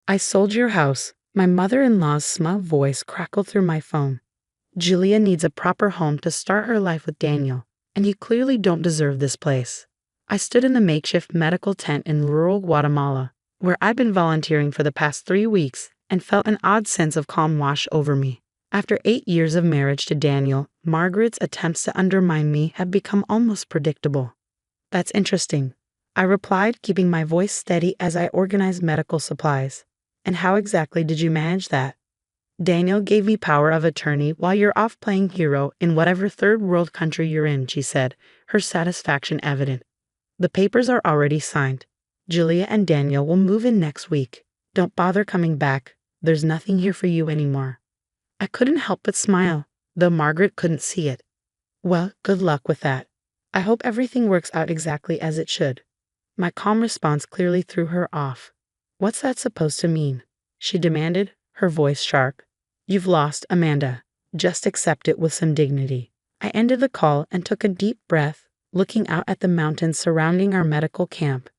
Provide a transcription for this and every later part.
I sold your house. My mother-in-law's smug voice crackled through my phone. Julia needs a proper home to start her life with Daniel, and you clearly don't deserve this place. I stood in the makeshift medical tent in rural Guatemala, where I'd been volunteering for the past 3 weeks, and felt an odd sense of calm wash over me. After 8 years of marriage to Daniel, Margaret's attempts to undermine me have become almost predictable. That's interesting, I replied, keeping my voice steady as I organized medical supplies. And how exactly did you manage that? Daniel gave me power of attorney while you're off playing hero in whatever third world country you're in, she said, her satisfaction evident. The papers are already signed. Julia and Daniel will move in next week. Don't bother coming back. There's nothing here for you anymore. I couldn't help but smile, though Margaret couldn't see it. Well, good luck with that. I hope everything works out exactly as it should. My calm response clearly threw her off. What's that supposed to mean? She demanded, her voice sharp. You've lost, Amanda. Just accept it with some dignity. I ended the call and took a deep breath, looking out at the mountains surrounding our medical camp.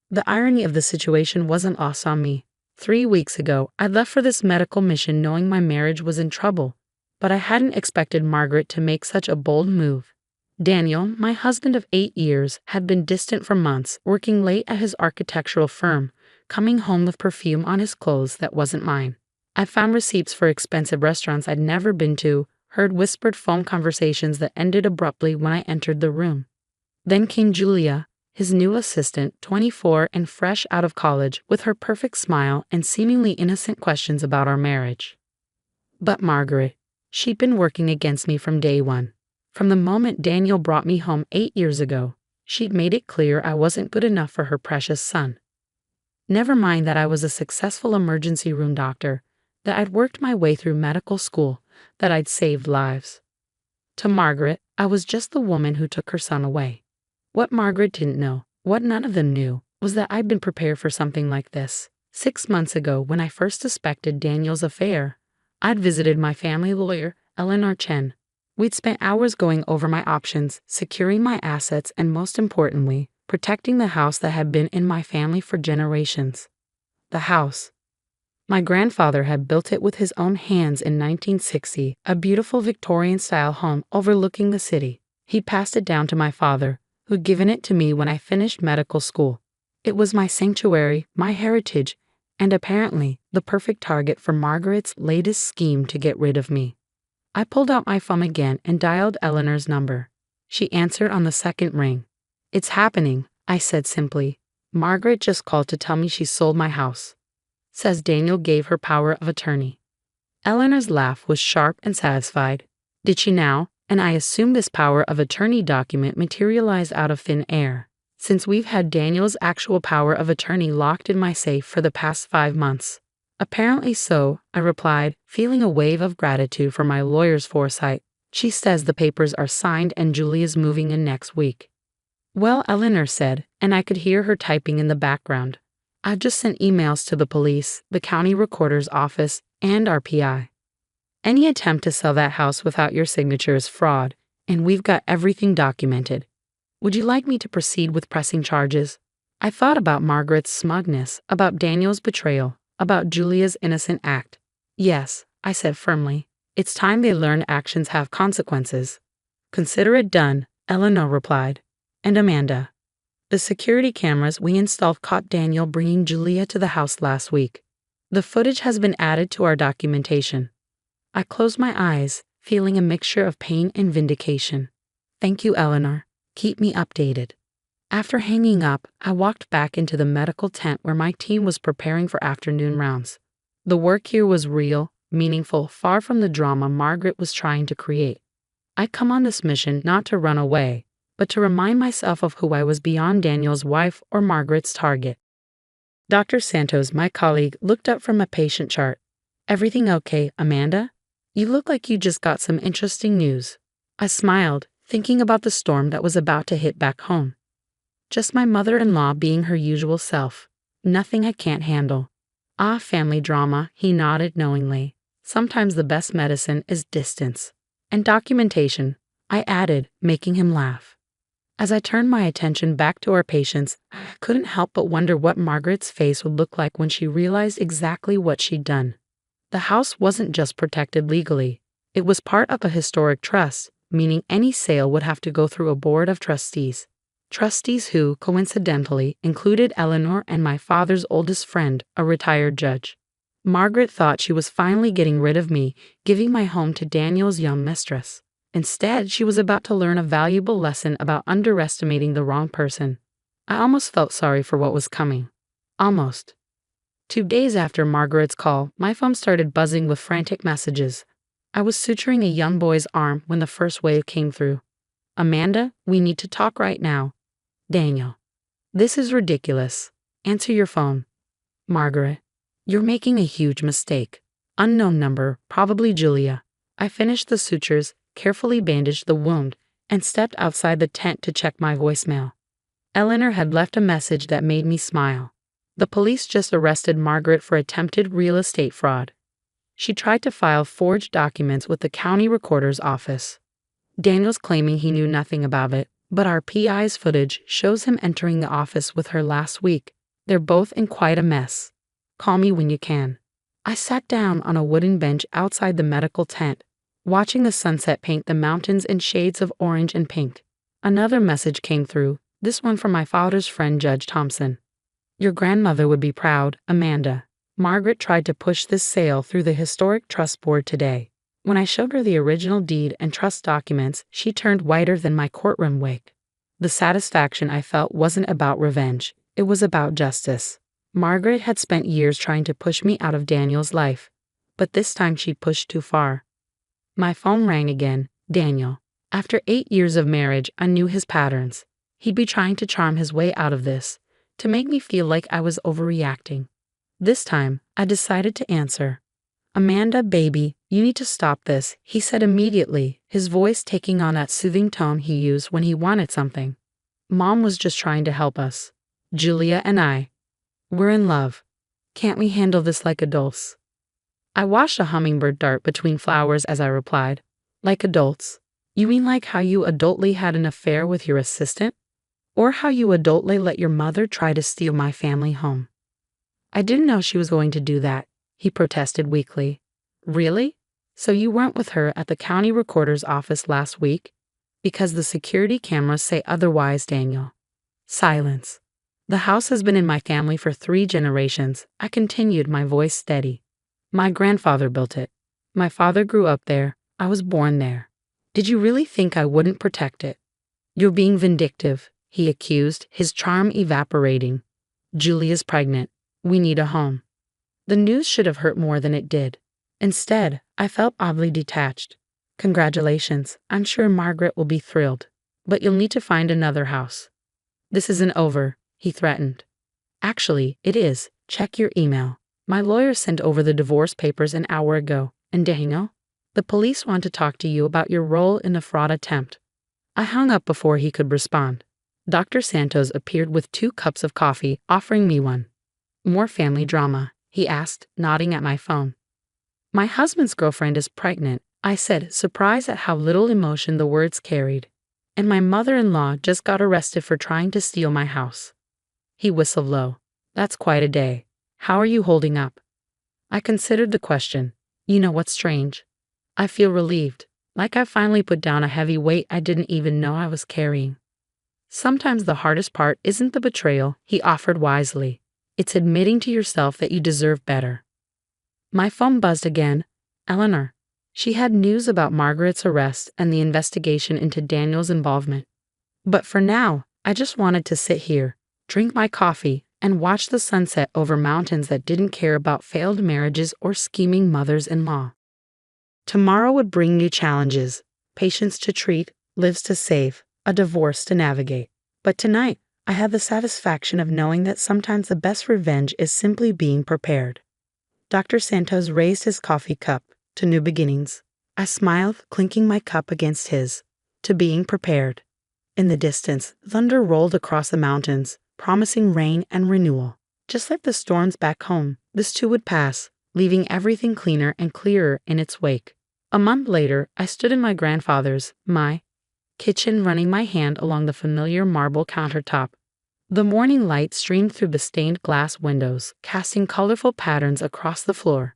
The irony of the situation wasn't lost on me. 3 weeks ago, I left for this medical mission knowing my marriage was in trouble, but I hadn't expected Margaret to make such a bold move. Daniel, my husband of 8 years, had been distant for months, working late at his architectural firm, coming home with perfume on his clothes that wasn't mine. I found receipts for expensive restaurants I'd never been to, heard whispered phone conversations that ended abruptly when I entered the room. Then came Julia, his new assistant, 24 and fresh out of college, with her perfect smile and seemingly innocent questions about our marriage. But Margaret, she'd been working against me from day one. From the moment Daniel brought me home 8 years ago, she'd made it clear I wasn't good enough for her precious son. Never mind that I was a successful emergency room doctor, that I'd worked my way through medical school, that I'd saved lives. To Margaret, I was just the woman who took her son away. What Margaret didn't know, what none of them knew, was that I'd been prepared for something like this. 6 months ago, when I first suspected Daniel's affair, I'd visited my family lawyer, Eleanor Chen. We'd spent hours going over my options, securing my assets, and most importantly, protecting the house that had been in my family for generations. The house. My grandfather had built it with his own hands in 1960, a beautiful Victorian-style home overlooking the city. He passed it down to my father, who'd given it to me when I finished medical school. It was my sanctuary, my heritage, and apparently the perfect target for Margaret's latest scheme to get rid of me. I pulled out my phone again and dialed Eleanor's number. She answered on the second ring. It's happening, I said simply. Margaret just called to tell me she sold my house. Says Daniel gave her power of attorney. Eleanor's laugh was sharp and satisfied. Did she now? And I assume this power of attorney document materialized out of thin air, since we've had Daniel's actual power of attorney locked in my safe for the past 5 months. Apparently so, I replied, feeling a wave of gratitude for my lawyer's foresight. She says the papers are signed and Julia's moving in next week. Well, Eleanor said, and I could hear her typing in the background. I've just sent emails to the police, the county recorder's office, and our PI. Any attempt to sell that house without your signature is fraud, and we've got everything documented. Would you like me to proceed with pressing charges? I thought about Margaret's smugness, about Daniel's betrayal, about Julia's innocent act. Yes, I said firmly. It's time they learn actions have consequences. Consider it done, Eleanor replied. And Amanda. The security cameras we installed caught Daniel bringing Julia to the house last week. The footage has been added to our documentation. I closed my eyes, feeling a mixture of pain and vindication. Thank you, Eleanor. Keep me updated. After hanging up, I walked back into the medical tent where my team was preparing for afternoon rounds. The work here was real, meaningful, far from the drama Margaret was trying to create. I'd come on this mission not to run away, but to remind myself of who I was beyond Daniel's wife or Margaret's target. Dr. Santos, my colleague, looked up from a patient chart. Everything okay, Amanda? You look like you just got some interesting news. I smiled, thinking about the storm that was about to hit back home. Just my mother-in-law being her usual self. Nothing I can't handle. Ah, family drama, he nodded knowingly. Sometimes the best medicine is distance. And documentation, I added, making him laugh. As I turned my attention back to our patients, I couldn't help but wonder what Margaret's face would look like when she realized exactly what she'd done. The house wasn't just protected legally, it was part of a historic trust, meaning any sale would have to go through a board of trustees. Trustees who, coincidentally, included Eleanor and my father's oldest friend, a retired judge. Margaret thought she was finally getting rid of me, giving my home to Daniel's young mistress. Instead, she was about to learn a valuable lesson about underestimating the wrong person. I almost felt sorry for what was coming. Almost. 2 days after Margaret's call, my phone started buzzing with frantic messages. I was suturing a young boy's arm when the first wave came through. "Amanda, we need to talk right now." "Daniel. This is ridiculous. Answer your phone." "Margaret. You're making a huge mistake. Unknown number, probably Julia." I finished the sutures, carefully bandaged the wound, and stepped outside the tent to check my voicemail. Eleanor had left a message that made me smile. The police just arrested Margaret for attempted real estate fraud. She tried to file forged documents with the county recorder's office. Daniel's claiming he knew nothing about it, but our PI's footage shows him entering the office with her last week. They're both in quite a mess. Call me when you can. I sat down on a wooden bench outside the medical tent, watching the sunset paint the mountains in shades of orange and pink. Another message came through, this one from my father's friend Judge Thompson. "Your grandmother would be proud, Amanda. Margaret tried to push this sale through the historic trust board today. When I showed her the original deed and trust documents, she turned whiter than my courtroom wig. The satisfaction I felt wasn't about revenge, it was about justice. Margaret had spent years trying to push me out of Daniel's life, but this time she pushed too far." My phone rang again. Daniel. After 8 years of marriage, I knew his patterns. He'd be trying to charm his way out of this, to make me feel like I was overreacting. This time, I decided to answer. "Amanda, baby, you need to stop this," he said immediately, his voice taking on that soothing tone he used when he wanted something. "Mom was just trying to help us. Julia and I. We're in love. Can't we handle this like adults?" I watched a hummingbird dart between flowers as I replied, "Like adults? You mean like how you adultly had an affair with your assistant? Or how you adultly let your mother try to steal my family home?" "I didn't know she was going to do that," he protested weakly. "Really? So you weren't with her at the county recorder's office last week? Because the security cameras say otherwise, Daniel." Silence. "The house has been in my family for 3 generations," I continued, my voice steady. "My grandfather built it. My father grew up there. I was born there. Did you really think I wouldn't protect it?" "You're being vindictive," he accused, his charm evaporating. "Julia's pregnant. We need a home." The news should have hurt more than it did. Instead, I felt oddly detached. "Congratulations. I'm sure Margaret will be thrilled. But you'll need to find another house." "This isn't over," he threatened. "Actually, it is. Check your email. My lawyer sent over the divorce papers an hour ago. And Daniel, the police want to talk to you about your role in the fraud attempt." I hung up before he could respond. Dr. Santos appeared with 2 cups of coffee, offering me one. "More family drama?" he asked, nodding at my phone. "My husband's girlfriend is pregnant," I said, surprised at how little emotion the words carried. "And my mother-in-law just got arrested for trying to steal my house." He whistled low. "That's quite a day. How are you holding up?" I considered the question. You know what's strange? I feel relieved, like I finally put down a heavy weight I didn't even know I was carrying. "Sometimes the hardest part isn't the betrayal," he offered wisely. "It's admitting to yourself that you deserve better." My phone buzzed again. Eleanor. She had news about Margaret's arrest and the investigation into Daniel's involvement. But for now, I just wanted to sit here, drink my coffee, and watch the sunset over mountains that didn't care about failed marriages or scheming mothers-in-law. Tomorrow would bring new challenges, patients to treat, lives to save, a divorce to navigate. But tonight, I had the satisfaction of knowing that sometimes the best revenge is simply being prepared. Dr. Santos raised his coffee cup to new beginnings. I smiled, clinking my cup against his, to being prepared. In the distance, thunder rolled across the mountains, promising rain and renewal. Just like the storms back home, this too would pass, leaving everything cleaner and clearer in its wake. A month later, I stood in my grandfather's, kitchen, running my hand along the familiar marble countertop. The morning light streamed through the stained glass windows, casting colorful patterns across the floor.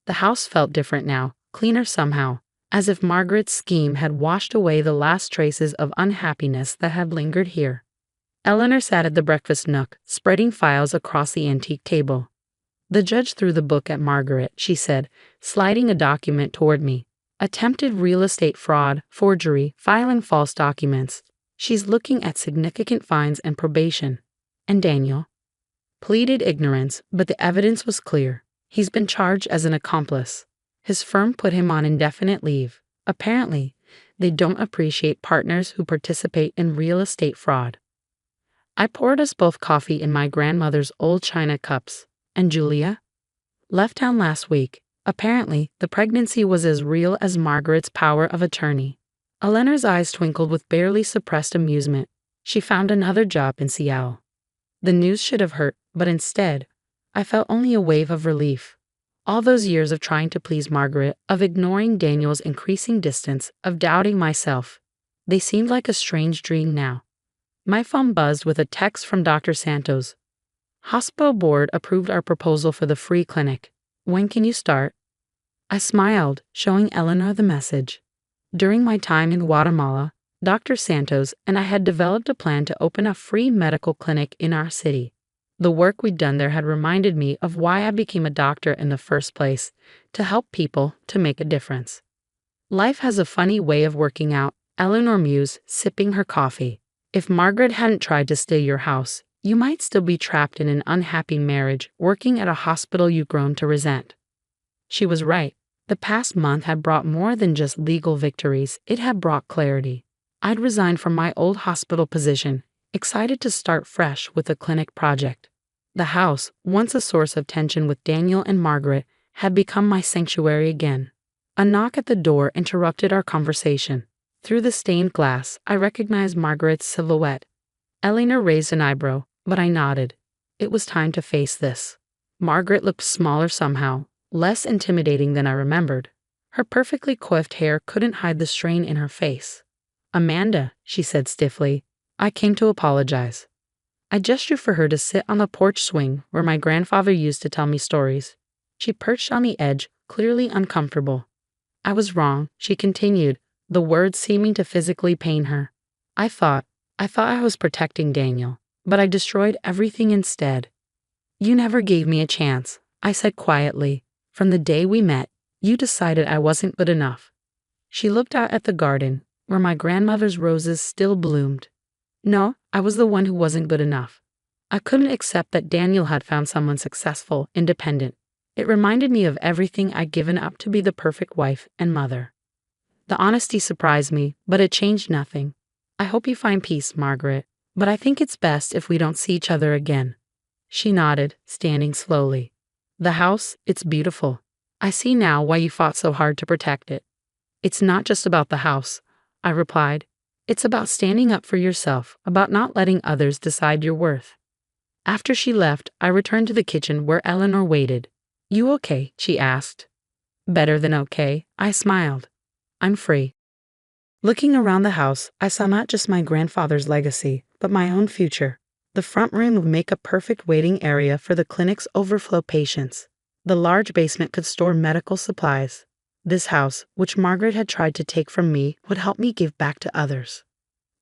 The house felt different now, cleaner somehow, as if Margaret's scheme had washed away the last traces of unhappiness that had lingered here. Eleanor sat at the breakfast nook, spreading files across the antique table. The judge threw the book at Margaret, she said, sliding a document toward me. Attempted real estate fraud, forgery, filing false documents. She's looking at significant fines and probation. And Daniel pleaded ignorance, but the evidence was clear. He's been charged as an accomplice. His firm put him on indefinite leave. Apparently, they don't appreciate partners who participate in real estate fraud. I poured us both coffee in my grandmother's old china cups. And Julia? Left town last week. Apparently, the pregnancy was as real as Margaret's power of attorney. Eleanor's eyes twinkled with barely suppressed amusement. She found another job in Seattle. The news should have hurt, but instead, I felt only a wave of relief. All those years of trying to please Margaret, of ignoring Daniel's increasing distance, of doubting myself, they seemed like a strange dream now. My phone buzzed with a text from Dr. Santos. Hospital board approved our proposal for the free clinic. When can you start? I smiled, showing Eleanor the message. During my time in Guatemala, Dr. Santos and I had developed a plan to open a free medical clinic in our city. The work we'd done there had reminded me of why I became a doctor in the first place, to help people, to make a difference. Life has a funny way of working out, Eleanor mused, sipping her coffee. If Margaret hadn't tried to steal your house, you might still be trapped in an unhappy marriage, working at a hospital you've grown to resent. She was right. The past month had brought more than just legal victories, it had brought clarity. I'd resigned from my old hospital position, excited to start fresh with a clinic project. The house, once a source of tension with Daniel and Margaret, had become my sanctuary again. A knock at the door interrupted our conversation. Through the stained glass, I recognized Margaret's silhouette. Eleanor raised an eyebrow, but I nodded. It was time to face this. Margaret looked smaller somehow, less intimidating than I remembered. Her perfectly coiffed hair couldn't hide the strain in her face. Amanda, she said stiffly, I came to apologize. I gestured for her to sit on the porch swing where my grandfather used to tell me stories. She perched on the edge, clearly uncomfortable. I was wrong, she continued, the words seeming to physically pain her. I thought I was protecting Daniel, but I destroyed everything instead. You never gave me a chance, I said quietly. From the day we met, you decided I wasn't good enough. She looked out at the garden, where my grandmother's roses still bloomed. No, I was the one who wasn't good enough. I couldn't accept that Daniel had found someone successful, independent. It reminded me of everything I'd given up to be the perfect wife and mother. The honesty surprised me, but it changed nothing. I hope you find peace, Margaret, but I think it's best if we don't see each other again. She nodded, standing slowly. The house, it's beautiful. I see now why you fought so hard to protect it. It's not just about the house, I replied. It's about standing up for yourself, about not letting others decide your worth. After she left, I returned to the kitchen where Eleanor waited. You okay? She asked. Better than okay, I smiled. I'm free. Looking around the house, I saw not just my grandfather's legacy, but my own future. The front room would make a perfect waiting area for the clinic's overflow patients. The large basement could store medical supplies. This house, which Margaret had tried to take from me, would help me give back to others.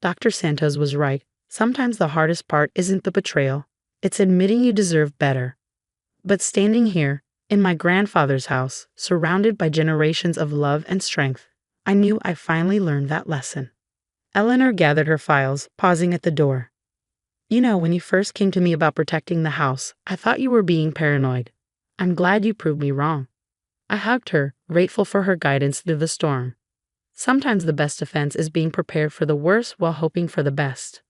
Dr. Santos was right. Sometimes the hardest part isn't the betrayal. It's admitting you deserve better. But standing here, in my grandfather's house, surrounded by generations of love and strength, I knew I finally learned that lesson. Eleanor gathered her files, pausing at the door. You know, when you first came to me about protecting the house, I thought you were being paranoid. I'm glad you proved me wrong. I hugged her, grateful for her guidance through the storm. Sometimes the best defense is being prepared for the worst while hoping for the best.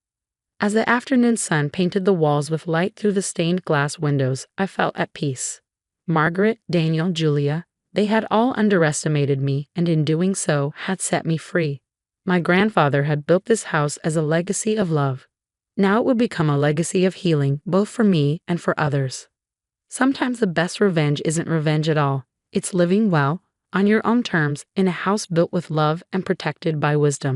As the afternoon sun painted the walls with light through the stained glass windows, I felt at peace. Margaret, Daniel, Julia, they had all underestimated me and in doing so had set me free. My grandfather had built this house as a legacy of love. Now it would become a legacy of healing, both for me and for others. Sometimes the best revenge isn't revenge at all. It's living well, on your own terms, in a house built with love and protected by wisdom.